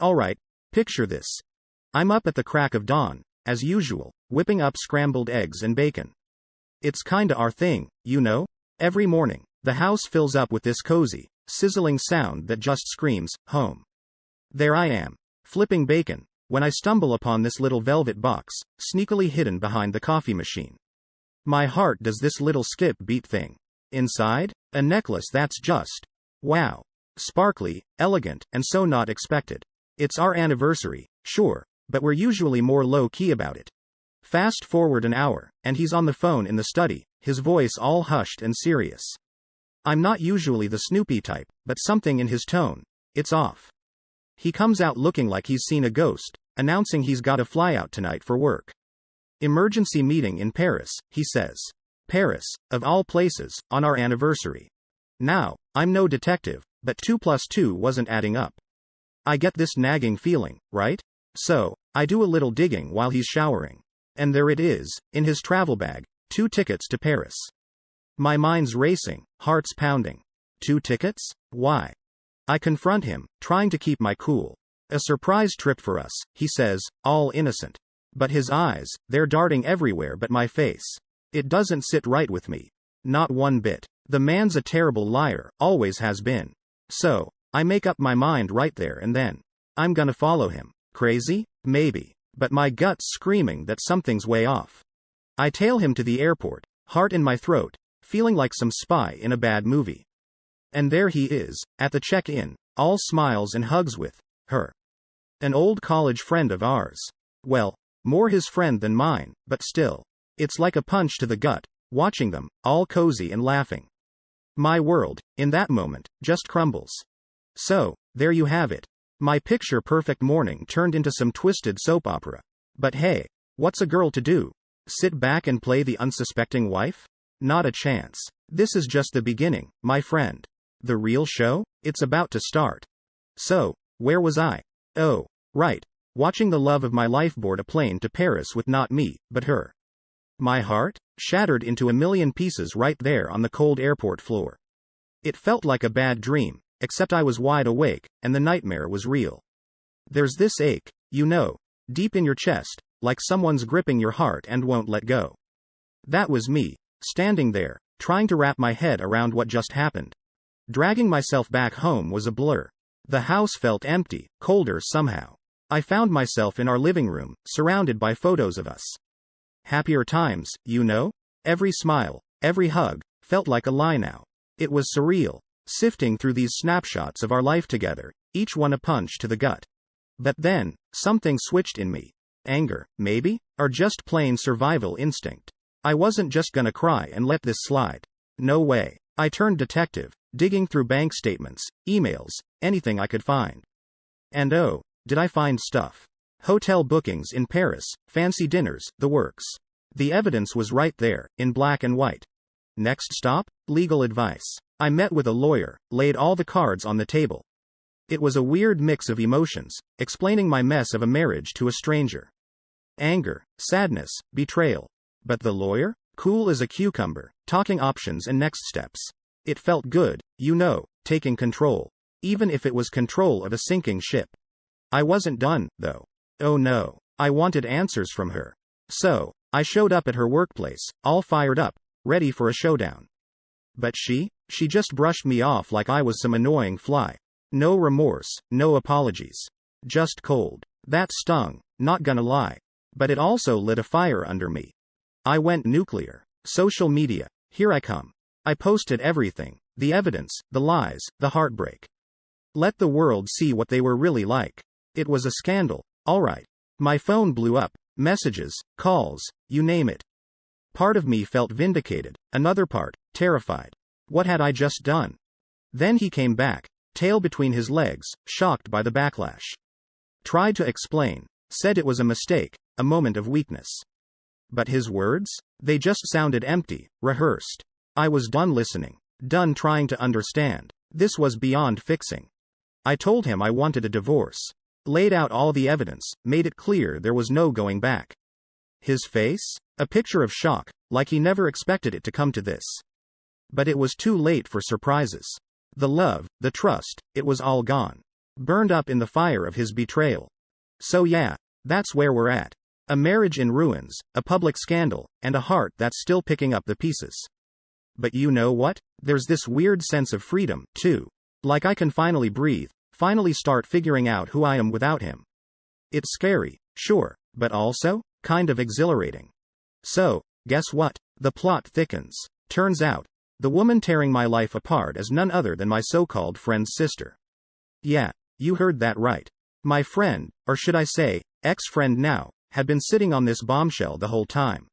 Alright, picture this. I'm up at the crack of dawn, as usual, whipping up scrambled eggs and bacon. It's kinda our thing, you know? Every morning, the house fills up with this cozy, sizzling sound that just screams, home. There I am, flipping bacon, when I stumble upon this little velvet box, sneakily hidden behind the coffee machine. My heart does this little skip beat thing. Inside, a necklace that's just, wow. Sparkly, elegant, and so not expected. It's our anniversary, sure, but we're usually more low-key about it. Fast forward an hour, and he's on the phone in the study, his voice all hushed and serious. I'm not usually the Snoopy type, but something in his tone, it's off. He comes out looking like he's seen a ghost, announcing he's got to fly out tonight for work. Emergency meeting in Paris, he says. Paris, of all places, on our anniversary. Now, I'm no detective, but 2 plus 2 wasn't adding up. I get this nagging feeling, right? So, I do a little digging while he's showering. And there it is, in his travel bag, 2 tickets to Paris. My mind's racing, heart's pounding. 2 tickets? Why? I confront him, trying to keep my cool. A surprise trip for us, he says, all innocent. But his eyes, they're darting everywhere but my face. It doesn't sit right with me. Not one bit. The man's a terrible liar, always has been. So, I make up my mind right there and then. I'm gonna follow him. Crazy? Maybe. But my gut's screaming that something's way off. I tail him to the airport, heart in my throat, feeling like some spy in a bad movie. And there he is, at the check-in, all smiles and hugs with her. An old college friend of ours. Well, more his friend than mine, but still. It's like a punch to the gut, watching them, all cozy and laughing. My world, in that moment, just crumbles. So, there you have it. My picture-perfect morning turned into some twisted soap opera. But hey, what's a girl to do? Sit back and play the unsuspecting wife? Not a chance. This is just the beginning, my friend. The real show? It's about to start. So, where was I? Oh, right. Watching the love of my life board a plane to Paris with not me, but her. My heart? Shattered into a million pieces right there on the cold airport floor. It felt like a bad dream, except I was wide awake, and the nightmare was real. There's this ache, you know, deep in your chest, like someone's gripping your heart and won't let go. That was me, standing there, trying to wrap my head around what just happened. Dragging myself back home was a blur. The house felt empty, colder somehow. I found myself in our living room, surrounded by photos of us. Happier times, you know? Every smile, every hug, felt like a lie now. It was surreal, sifting through these snapshots of our life together, each one a punch to the gut. But then, something switched in me. Anger, maybe? Or just plain survival instinct. I wasn't just gonna cry and let this slide. No way. I turned detective, digging through bank statements, emails, anything I could find. And oh, did I find stuff. Hotel bookings in Paris, fancy dinners, the works. The evidence was right there, in black and white. Next stop? Legal advice. I met with a lawyer, laid all the cards on the table. It was a weird mix of emotions, explaining my mess of a marriage to a stranger. Anger, sadness, betrayal. But the lawyer? Cool as a cucumber, talking options and next steps. It felt good, you know, taking control. Even if it was control of a sinking ship. I wasn't done, though. Oh no. I wanted answers from her. So, I showed up at her workplace, all fired up, ready for a showdown. But she just brushed me off like I was some annoying fly. No remorse, no apologies. Just cold. That stung, not gonna lie. But it also lit a fire under me. I went nuclear. Social media, here I come. I posted everything. The evidence, the lies, the heartbreak. Let the world see what they were really like. It was a scandal. Alright. My phone blew up. Messages, calls, you name it. Part of me felt vindicated, another part, terrified. What had I just done? Then he came back, tail between his legs, shocked by the backlash. Tried to explain, said it was a mistake, a moment of weakness. But his words? They just sounded empty, rehearsed. I was done listening, done trying to understand. This was beyond fixing. I told him I wanted a divorce. Laid out all the evidence, made it clear there was no going back. His face? A picture of shock, like he never expected it to come to this. But it was too late for surprises. The love, the trust, it was all gone. Burned up in the fire of his betrayal. So yeah, that's where we're at. A marriage in ruins, a public scandal, and a heart that's still picking up the pieces. But you know what? There's this weird sense of freedom, too. Like I can finally breathe, finally start figuring out who I am without him. It's scary, sure, but also kind of exhilarating. So, guess what? The plot thickens. Turns out, the woman tearing my life apart is none other than my so-called friend's sister. Yeah, you heard that right. My friend, or should I say, ex-friend now, had been sitting on this bombshell the whole time.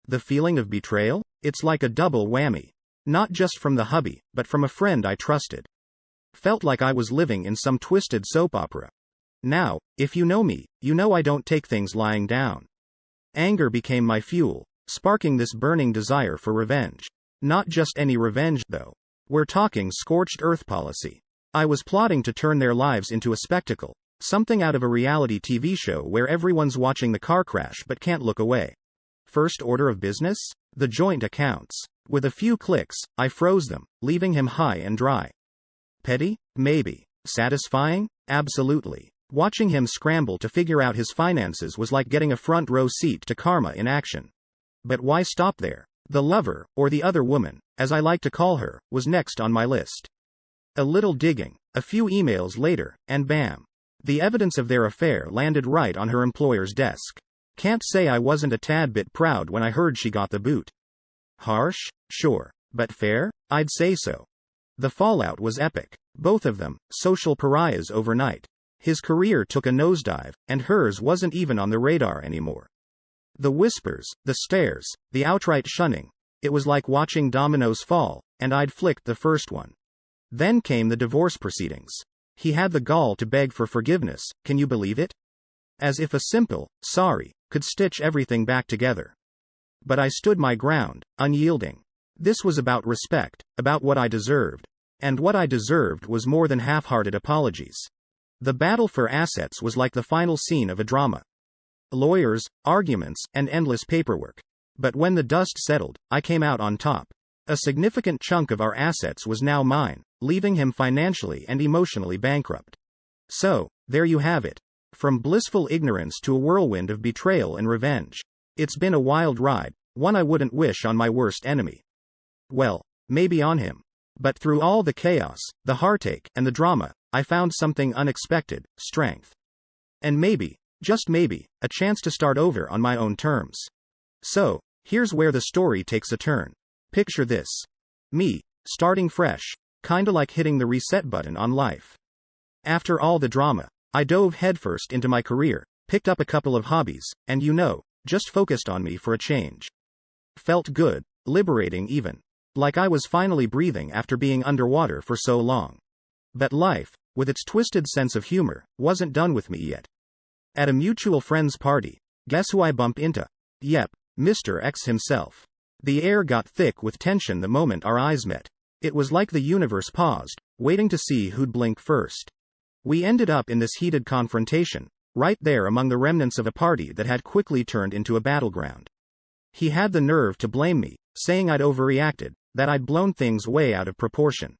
The feeling of betrayal? It's like a double whammy. Not just from the hubby, but from a friend I trusted. Felt like I was living in some twisted soap opera. Now, if you know me, you know I don't take things lying down. Anger became my fuel, sparking this burning desire for revenge. Not just any revenge, though. We're talking scorched earth policy. I was plotting to turn their lives into a spectacle, something out of a reality TV show where everyone's watching the car crash but can't look away. First order of business? The joint accounts. With a few clicks, I froze them, leaving him high and dry. Petty? Maybe. Satisfying? Absolutely. Watching him scramble to figure out his finances was like getting a front row seat to karma in action. But why stop there? The lover, or the other woman, as I like to call her, was next on my list. A little digging, a few emails later, and bam. The evidence of their affair landed right on her employer's desk. Can't say I wasn't a tad bit proud when I heard she got the boot. Harsh? Sure. But fair? I'd say so. The fallout was epic. Both of them, social pariahs overnight. His career took a nosedive, and hers wasn't even on the radar anymore. The whispers, the stares, the outright shunning. It was like watching dominoes fall, and I'd flicked the first one. Then came the divorce proceedings. He had the gall to beg for forgiveness, can you believe it? As if a simple, sorry, could stitch everything back together. But I stood my ground, unyielding. This was about respect, about what I deserved. And what I deserved was more than half-hearted apologies. The battle for assets was like the final scene of a drama. Lawyers, arguments, and endless paperwork. But when the dust settled, I came out on top. A significant chunk of our assets was now mine, leaving him financially and emotionally bankrupt. So, there you have it. From blissful ignorance to a whirlwind of betrayal and revenge. It's been a wild ride, one I wouldn't wish on my worst enemy. Well, maybe on him. But through all the chaos, the heartache, and the drama, I found something unexpected: strength. And maybe, just maybe, a chance to start over on my own terms. So, here's where the story takes a turn. Picture this. Me, starting fresh, kinda like hitting the reset button on life. After all the drama, I dove headfirst into my career, picked up a couple of hobbies, and just focused on me for a change. Felt good, liberating even. Like I was finally breathing after being underwater for so long. But life, with its twisted sense of humor, wasn't done with me yet. At a mutual friend's party, guess who I bump into? Yep, Mr. X himself. The air got thick with tension the moment our eyes met. It was like the universe paused, waiting to see who'd blink first. We ended up in this heated confrontation, right there among the remnants of a party that had quickly turned into a battleground. He had the nerve to blame me, saying I'd overreacted, that I'd blown things way out of proportion.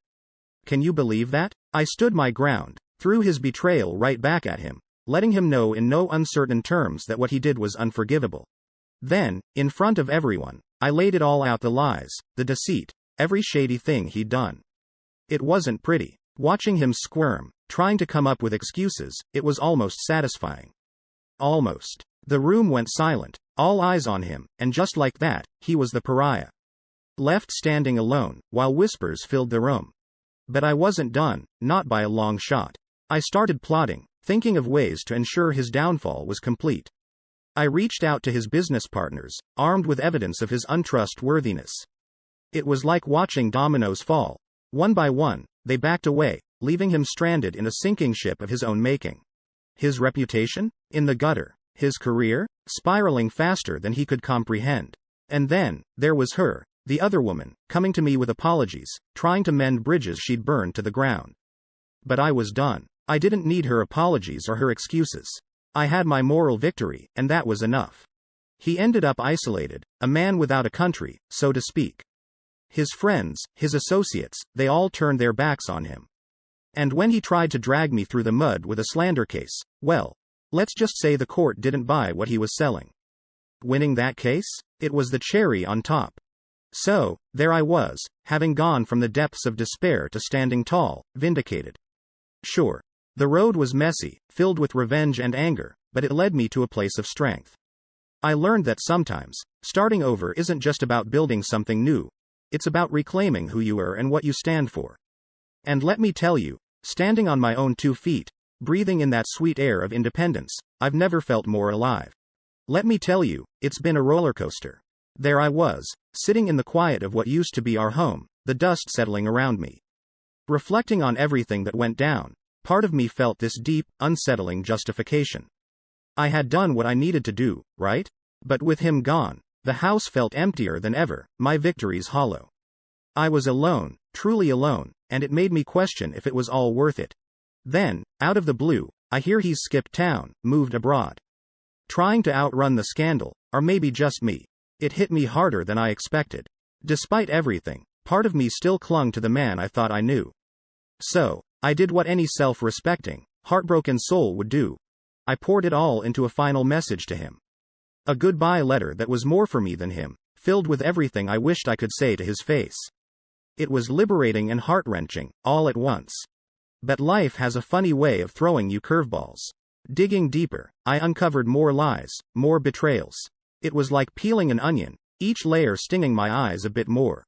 Can you believe that? I stood my ground, threw his betrayal right back at him, letting him know in no uncertain terms that what he did was unforgivable. Then, in front of everyone, I laid it all out: the lies, the deceit, every shady thing he'd done. It wasn't pretty. Watching him squirm, trying to come up with excuses, it was almost satisfying. Almost. The room went silent, all eyes on him, and just like that, he was the pariah. Left standing alone, while whispers filled the room. But I wasn't done, not by a long shot. I started plotting, thinking of ways to ensure his downfall was complete. I reached out to his business partners, armed with evidence of his untrustworthiness. It was like watching dominoes fall. One by one, they backed away, leaving him stranded in a sinking ship of his own making. His reputation? In the gutter. His career? Spiraling faster than he could comprehend. And then, there was her, the other woman, coming to me with apologies, trying to mend bridges she'd burned to the ground. But I was done. I didn't need her apologies or her excuses. I had my moral victory, and that was enough. He ended up isolated, a man without a country, so to speak. His friends, his associates, they all turned their backs on him. And when he tried to drag me through the mud with a slander case, well, let's just say the court didn't buy what he was selling. Winning that case? It was the cherry on top. So, there I was, having gone from the depths of despair to standing tall, vindicated. Sure. The road was messy, filled with revenge and anger, but it led me to a place of strength. I learned that sometimes, starting over isn't just about building something new, it's about reclaiming who you are and what you stand for. And let me tell you, standing on my own 2 feet, breathing in that sweet air of independence, I've never felt more alive. Let me tell you, it's been a roller coaster. There I was, sitting in the quiet of what used to be our home, the dust settling around me. Reflecting on everything that went down, part of me felt this deep, unsettling justification. I had done what I needed to do, right? But with him gone, the house felt emptier than ever, my victories hollow. I was alone, truly alone, and it made me question if it was all worth it. Then, out of the blue, I hear he's skipped town, moved abroad. Trying to outrun the scandal, or maybe just me. It hit me harder than I expected. Despite everything, part of me still clung to the man I thought I knew. So, I did what any self-respecting, heartbroken soul would do. I poured it all into a final message to him. A goodbye letter that was more for me than him, filled with everything I wished I could say to his face. It was liberating and heart-wrenching, all at once. But life has a funny way of throwing you curveballs. Digging deeper, I uncovered more lies, more betrayals. It was like peeling an onion, each layer stinging my eyes a bit more.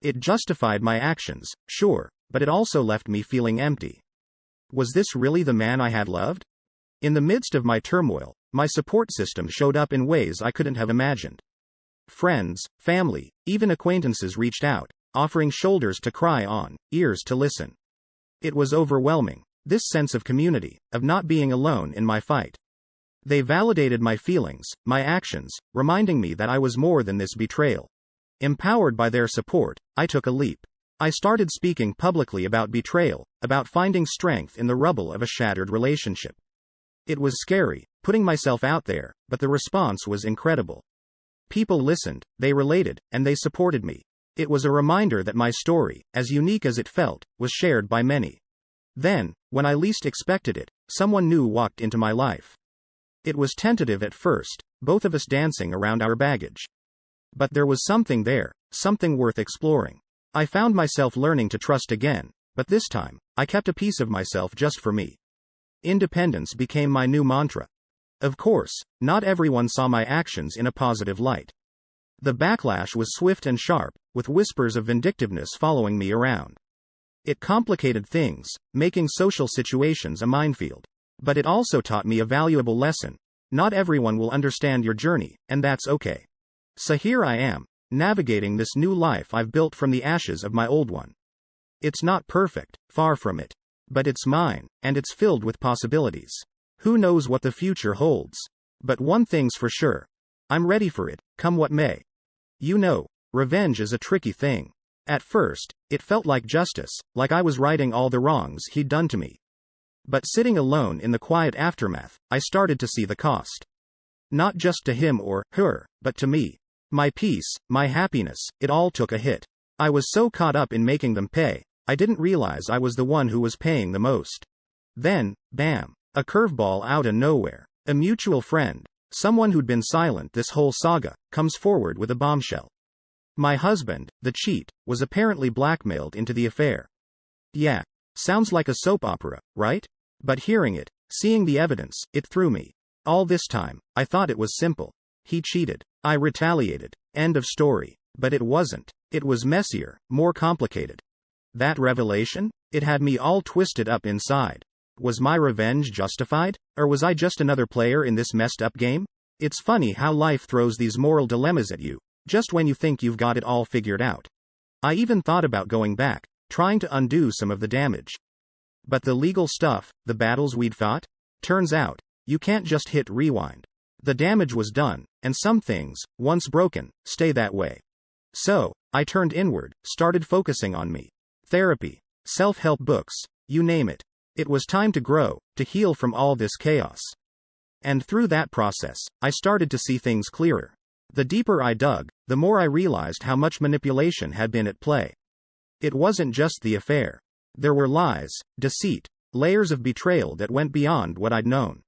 It justified my actions, sure, but it also left me feeling empty. Was this really the man I had loved? In the midst of my turmoil, my support system showed up in ways I couldn't have imagined. Friends, family, even acquaintances reached out, offering shoulders to cry on, ears to listen. It was overwhelming, this sense of community, of not being alone in my fight. They validated my feelings, my actions, reminding me that I was more than this betrayal. Empowered by their support, I took a leap. I started speaking publicly about betrayal, about finding strength in the rubble of a shattered relationship. It was scary, putting myself out there, but the response was incredible. People listened, they related, and they supported me. It was a reminder that my story, as unique as it felt, was shared by many. Then, when I least expected it, someone new walked into my life. It was tentative at first, both of us dancing around our baggage. But there was something there, something worth exploring. I found myself learning to trust again, but this time, I kept a piece of myself just for me. Independence became my new mantra. Of course, not everyone saw my actions in a positive light. The backlash was swift and sharp, with whispers of vindictiveness following me around. It complicated things, making social situations a minefield. But it also taught me a valuable lesson. Not everyone will understand your journey, and that's okay. So here I am, navigating this new life I've built from the ashes of my old one. It's not perfect, far from it. But it's mine, and it's filled with possibilities. Who knows what the future holds? But one thing's for sure. I'm ready for it, come what may. You know, revenge is a tricky thing. At first, it felt like justice, like I was righting all the wrongs he'd done to me. But sitting alone in the quiet aftermath, I started to see the cost. Not just to him or her, but to me. My peace, my happiness, it all took a hit. I was so caught up in making them pay, I didn't realize I was the one who was paying the most. Then, bam, a curveball out of nowhere. A mutual friend, someone who'd been silent this whole saga, comes forward with a bombshell. My husband, the cheat, was apparently blackmailed into the affair. Yeah. Sounds like a soap opera, right? But hearing it, seeing the evidence, it threw me. All this time, I thought it was simple. He cheated. I retaliated. End of story. But it wasn't. It was messier, more complicated. That revelation? It had me all twisted up inside. Was my revenge justified? Or was I just another player in this messed up game? It's funny how life throws these moral dilemmas at you, just when you think you've got it all figured out. I even thought about going back, trying to undo some of the damage. But the legal stuff, the battles we'd fought? Turns out, you can't just hit rewind. The damage was done, and some things, once broken, stay that way. So, I turned inward, started focusing on me. Therapy, self-help books, you name it. It was time to grow, to heal from all this chaos. And through that process, I started to see things clearer. The deeper I dug, the more I realized how much manipulation had been at play. It wasn't just the affair. There were lies, deceit, layers of betrayal that went beyond what I'd known.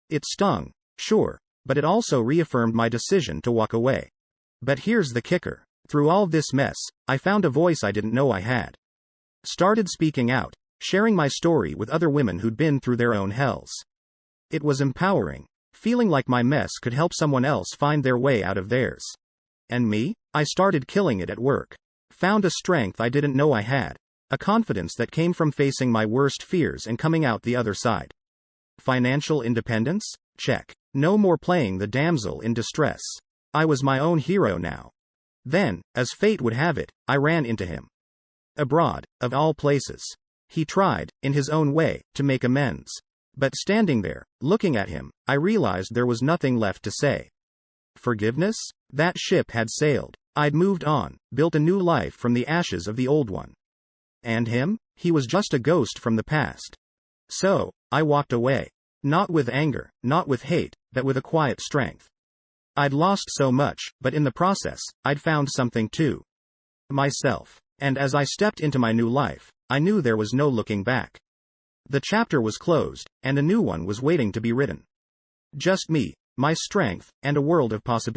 It stung, sure, but it also reaffirmed my decision to walk away. But here's the kicker. Through all this mess, I found a voice I didn't know I had. Started speaking out, sharing my story with other women who'd been through their own hells. It was empowering, feeling like my mess could help someone else find their way out of theirs. And me? I started killing it at work. Found a strength I didn't know I had. A confidence that came from facing my worst fears and coming out the other side. Financial independence? Check. No more playing the damsel in distress. I was my own hero now. Then, as fate would have it, I ran into him. Abroad, of all places. He tried, in his own way, to make amends. But standing there, looking at him, I realized there was nothing left to say. Forgiveness? That ship had sailed. I'd moved on, built a new life from the ashes of the old one. And him? He was just a ghost from the past. So, I walked away. Not with anger, not with hate, but with a quiet strength. I'd lost so much, but in the process, I'd found something too. Myself. And as I stepped into my new life, I knew there was no looking back. The chapter was closed, and a new one was waiting to be written. Just me, my strength, and a world of possibilities.